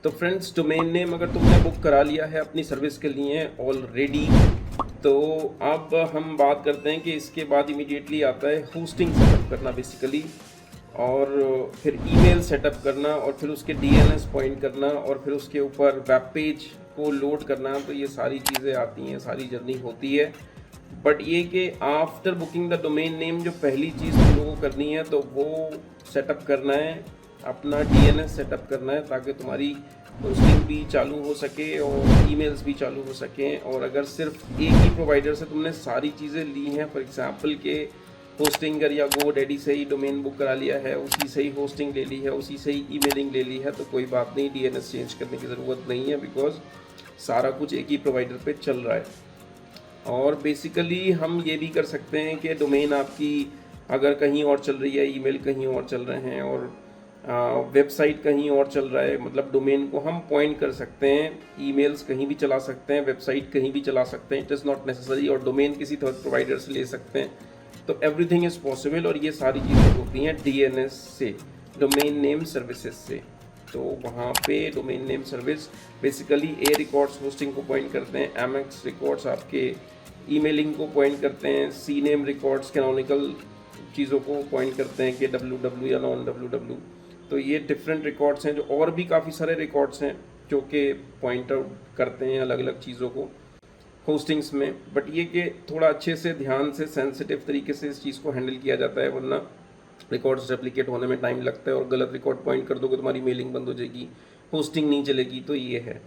तो friends, domain name अगर तुमने बुक करा लिया है अपनी सर्विस के लिए ऑलरेडी, तो अब हम बात करते हैं कि इसके बाद इमीडिएटली आता है होस्टिंग सेटअप करना बेसिकली, और फिर ईमेल सेटअप करना, और फिर उसके डीएनएस पॉइंट करना, और फिर उसके ऊपर वेब पेज को लोड करना। तो ये सारी चीज़ें आती हैं, सारी जर्नी होती है। बट ये कि after booking the domain name जो पहली चीज़ तुम लोगों को करनी है तो वो सेटअप करना है, अपना डीएनएस सेटअप करना है, ताकि तुम्हारी होस्टिंग भी चालू हो सके और ईमेल्स भी चालू हो सकें। और अगर सिर्फ एक ही प्रोवाइडर से तुमने सारी चीज़ें ली हैं, फॉर एग्जांपल के होस्टिंगर या GoDaddy से ही डोमेन बुक करा लिया है, उसी से ही होस्टिंग ले ली है, उसी से ही ईमेलिंग ले ली है, तो कोई बात नहीं, डीएनएस चेंज करने की ज़रूरत नहीं है, बिकॉज सारा कुछ एक ही प्रोवाइडर पे चल रहा है। और बेसिकली हम ये भी कर सकते हैं कि डोमेन आपकी अगर कहीं और चल रही है, ईमेल कहीं और चल रहे हैं, और वेबसाइट कहीं और चल रहा है, मतलब डोमेन को हम पॉइंट कर सकते हैं, ईमेल्स कहीं भी चला सकते हैं, वेबसाइट कहीं भी चला सकते हैं, इट इज़ नॉट नेसेसरी, और डोमेन किसी थर्ड प्रोवाइडर से ले सकते हैं। तो एवरीथिंग इज़ पॉसिबल, और ये सारी चीज़ें होती हैं डीएनएस से, डोमेन नेम सर्विसेज से। तो वहाँ पे domain name service basically A records hosting को पॉइंट करते हैं, एमएक्स रिकॉर्ड्स आपके ईमेलिंग को पॉइंट करते हैं, सी नेम रिकॉर्ड्स कैनोनिकल चीज़ों को पॉइंट करते हैं कि WW या नॉन WW। तो ये डिफरेंट रिकॉर्ड्स हैं, जो और भी काफ़ी सारे रिकॉर्ड्स हैं जो कि पॉइंट आउट करते हैं अलग अलग चीज़ों को होस्टिंग्स में। बट ये कि थोड़ा अच्छे से ध्यान से सेंसिटिव तरीके से इस चीज़ को हैंडल किया जाता है, वरना रिकॉर्ड्स रेप्लिकेट होने में टाइम लगता है, और गलत रिकॉर्ड पॉइंट कर दोगे तुम्हारी मेलिंग बंद हो जाएगी, होस्टिंग नहीं चलेगी। तो ये है।